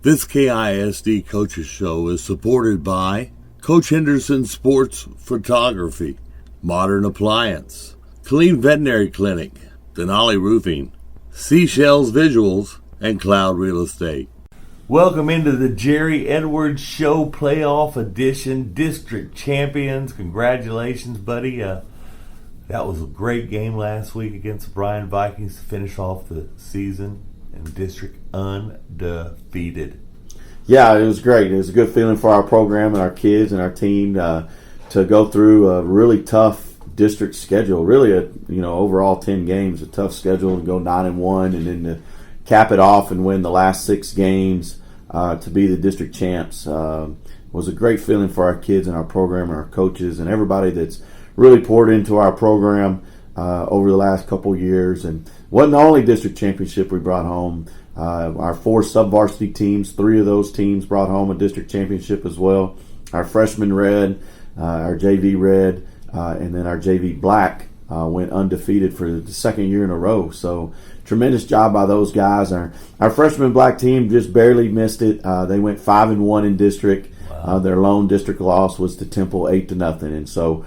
This KISD Coaches Show is supported by Coach Henderson Sports Photography, Modern Appliance, Clean Veterinary Clinic, Denali Roofing, Seashells Visuals, and Cloud Real Estate. Welcome into the Jerry Edwards Show Playoff Edition, District Champions. Congratulations, buddy. That was a great game last week against the Bryan Vikings to finish off the season and district undefeated. Yeah, it was great. It was a good feeling for our program and our kids and our team to go through a really tough district schedule. Really, overall 10 games, a tough schedule to go 9-1, and then to cap it off and win the last 6 games to be the district champs. Was a great feeling for our kids and our program and our coaches and everybody that's really poured into our program over the last couple years. And wasn't the only district championship we brought home. Our 4 sub-varsity teams, 3 of those teams brought home a district championship as well. Our freshman red, our JV red, and then our JV black went undefeated for the second year in a row. So tremendous job by those guys. Our freshman black team just barely missed it. They went 5-1 in district. Wow. Their lone district loss was to Temple 8-0, and so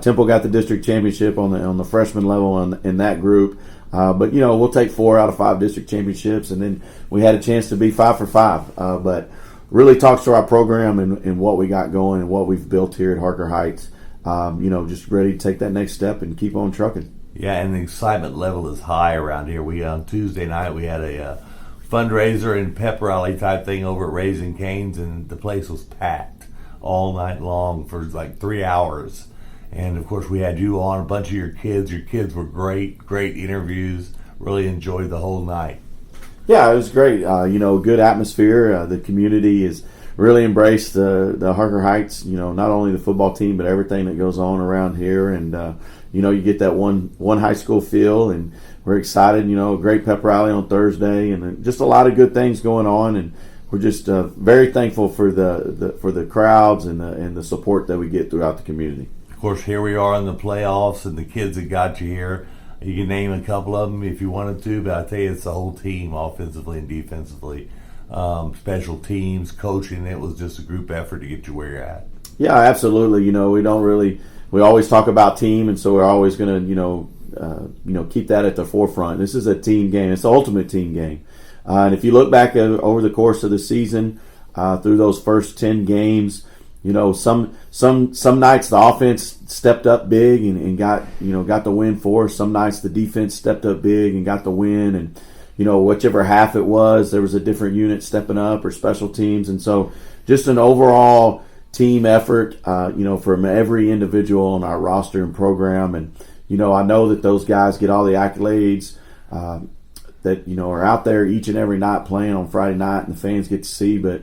Temple got the district championship on the freshman level in that group. But we'll take 4 out of 5 district championships, and then we had a chance to be 5 for 5. But really talks to our program and what we got going and what we've built here at Harker Heights. Just ready to take that next step and keep on trucking. Yeah, and the excitement level is high around here. On Tuesday night we had a fundraiser and pep rally type thing over at Raising Cane's, and the place was packed all night long for like 3 hours. And of course we had you on, a bunch of your kids. Your kids were great interviews. Really enjoyed the whole night. Yeah, it was great. Good atmosphere. The community is really embraced the Harker Heights, not only the football team, but everything that goes on around here. And, you get that one high school feel, and we're excited, a great pep rally on Thursday, and just a lot of good things going on. And we're just very thankful for the crowds and the support that we get throughout the community. Of course, here we are in the playoffs, and the kids that got you here, you can name a couple of them if you wanted to, but I tell you, it's the whole team, offensively and defensively. Special teams, coaching, it was just a group effort to get you where you're at. Yeah, absolutely. We always talk about team, and so we're always going to, keep that at the forefront. This is a team game. It's the ultimate team game. And if you look back over the course of the season, through those first 10 games, some nights the offense stepped up big and got the win for us. Some nights the defense stepped up big and got the win, and whichever half it was, there was a different unit stepping up or special teams. And so just an overall team effort, from every individual on our roster and program. And, I know that those guys get all the accolades that, are out there each and every night playing on Friday night and the fans get to see. But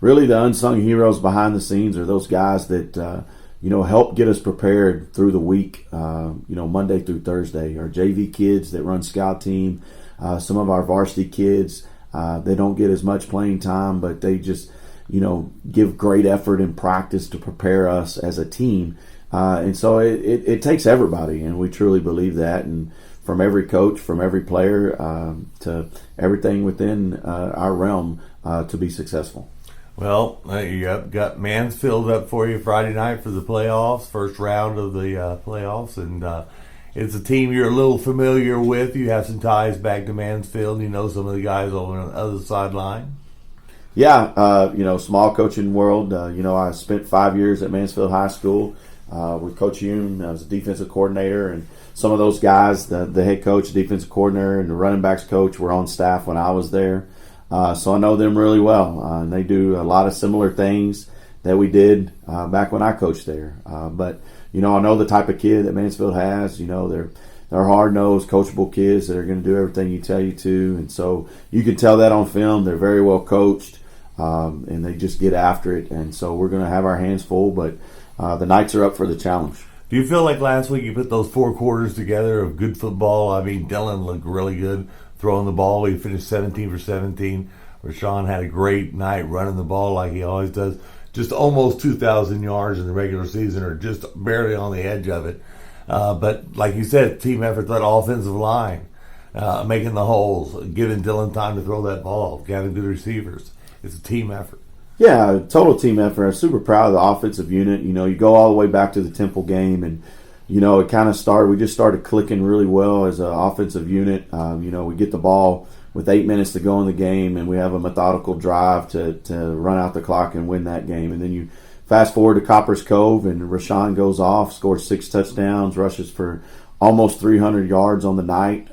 really the unsung heroes behind the scenes are those guys that, help get us prepared through the week, Monday through Thursday. Our JV kids that run scout team, some of our varsity kids, they don't get as much playing time, but they just, give great effort and practice to prepare us as a team. And so it takes everybody, and we truly believe that. And from every coach, from every player, to everything within our realm to be successful. Well, you got Mansfield up for you Friday night for the playoffs, first round of the playoffs, and it's a team you're a little familiar with. You have some ties back to Mansfield. You know some of the guys over on the other sideline. Yeah, small coaching world. I spent 5 years at Mansfield High School with Coach Yoon. I was a defensive coordinator, and some of those guys, the head coach, the defensive coordinator, and the running backs coach were on staff when I was there. So I know them really well, and they do a lot of similar things that we did back when I coached there. But I know the type of kid that Mansfield has. They're hard-nosed, coachable kids that are going to do everything you tell you to, and so you can tell that on film. They're very well coached, and they just get after it. And so we're going to have our hands full, but the Knights are up for the challenge. Do you feel like last week you put those 4 quarters together of good football? I mean, Dylan looked really good throwing the ball. He finished 17 for 17. Rashawn had a great night running the ball like he always does. Just almost 2,000 yards in the regular season, or just barely on the edge of it. But like you said, team effort, that offensive line, making the holes, giving Dylan time to throw that ball, having good receivers. it's a team effort. Yeah, total team effort. I'm super proud of the offensive unit. You go all the way back to the Temple game, and it kind of started. We just started clicking really well as an offensive unit. We get the ball with 8 minutes to go in the game, and we have a methodical drive to run out the clock and win that game. And then you fast forward to Copper's Cove, and Rashawn goes off, scores 6 touchdowns, rushes for almost 300 yards on the night.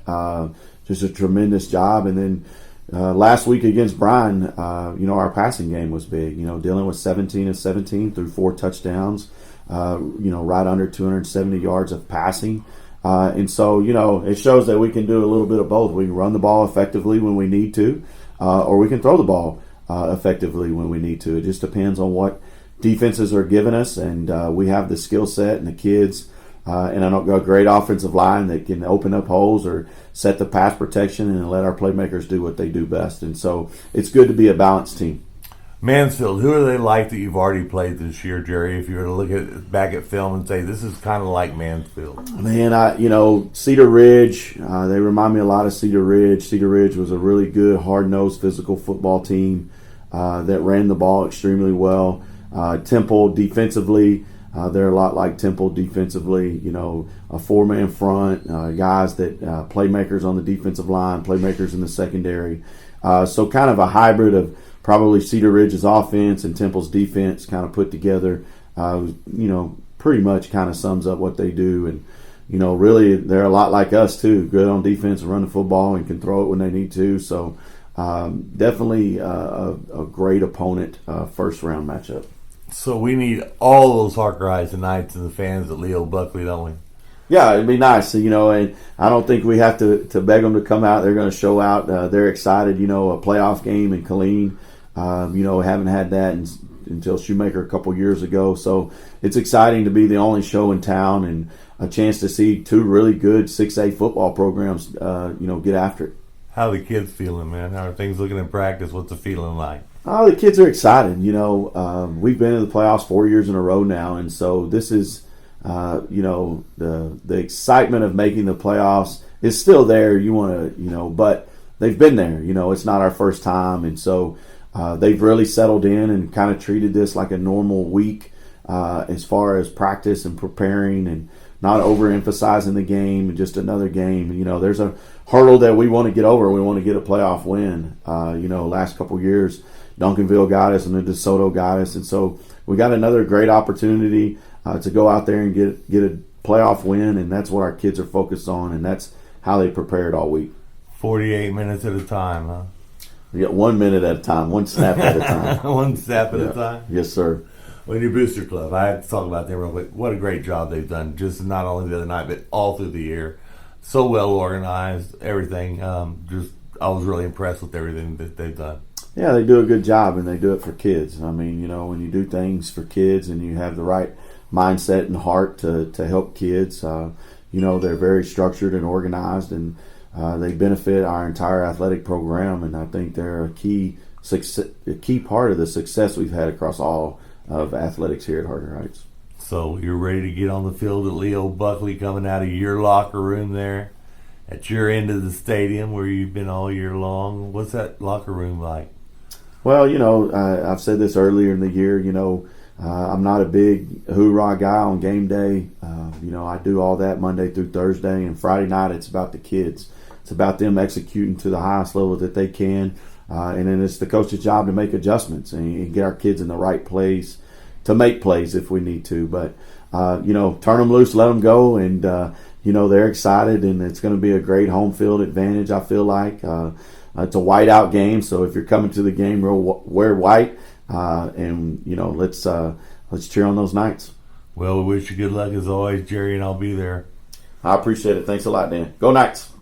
Just a tremendous job. And then last week against Bryan, our passing game was big. Dylan was 17 of 17 through 4 touchdowns, right under 270 yards of passing. And so, it shows that we can do a little bit of both. We can run the ball effectively when we need to, or we can throw the ball effectively when we need to. It just depends on what defenses are giving us, and we have the skill set and the kids and a great offensive line that can open up holes or set the pass protection and let our playmakers do what they do best. And so it's good to be a balanced team. Mansfield, who are they like that you've already played this year, Jerry? If you were to look back at film and say, this is kind of like Mansfield. Man, Cedar Ridge, they remind me a lot of Cedar Ridge. Cedar Ridge was a really good, hard-nosed, physical football team that ran the ball extremely well. Temple, defensively, they're a lot like Temple defensively, a 4-man front, guys that playmakers on the defensive line, playmakers in the secondary. So kind of a hybrid of probably Cedar Ridge's offense and Temple's defense kind of put together, pretty much kind of sums up what they do. And, really they're a lot like us too, good on defense, run the football and can throw it when they need to. So definitely a great opponent, first round matchup. So we need all those Harker Heights Knights and the fans at Leo Buckley, don't we? Yeah, it'd be nice, and I don't think we have to beg them to come out. They're going to show out. They're excited, a playoff game in Killeen. Haven't had that until Shoemaker a couple years ago. So it's exciting to be the only show in town and a chance to see 2 really good 6A football programs, get after it. How are the kids feeling, man? How are things looking in practice? What's the feeling like? Oh, the kids are excited. We've been in the playoffs 4 years in a row now, and so this is, the excitement of making the playoffs is still there. You want to, but they've been there. It's not our first time, and so they've really settled in and kind of treated this like a normal week as far as practice and preparing and not overemphasizing the game and just another game. There's a hurdle that we want to get over. We want to get a playoff win. Last couple years, Duncanville got us and then DeSoto got us. And so we got another great opportunity to go out there and get a playoff win, and that's what our kids are focused on, and that's how they prepared all week. 48 minutes at a time, huh? We got 1 minute at a time, one snap at a time. One snap at a time? Yes, sir. Well, your booster club, I have to talk about them real quick. What a great job they've done, just not only the other night, but all through the year. So well organized, everything. I was really impressed with everything that they've done. Yeah, they do a good job, and they do it for kids. when you do things for kids and you have the right mindset and heart to help kids, they're very structured and organized, and they benefit our entire athletic program, and I think they're a key part of the success we've had across all of athletics here at Harker Heights. So you're ready to get on the field at Leo Buckley, coming out of your locker room there at your end of the stadium where you've been all year long. What's that locker room like? Well, I've said this earlier in the year, I'm not a big hoorah guy on game day. I do all that Monday through Thursday, and Friday night it's about the kids. It's about them executing to the highest level that they can, and then it's the coach's job to make adjustments and get our kids in the right place to make plays if we need to. But, turn them loose, let them go, and, they're excited, and it's going to be a great home field advantage, I feel like. It's a white-out game, so if you're coming to the game, wear white, and let's cheer on those Knights. Well, we wish you good luck as always, Jerry, and I'll be there. I appreciate it. Thanks a lot, Dan. Go Knights.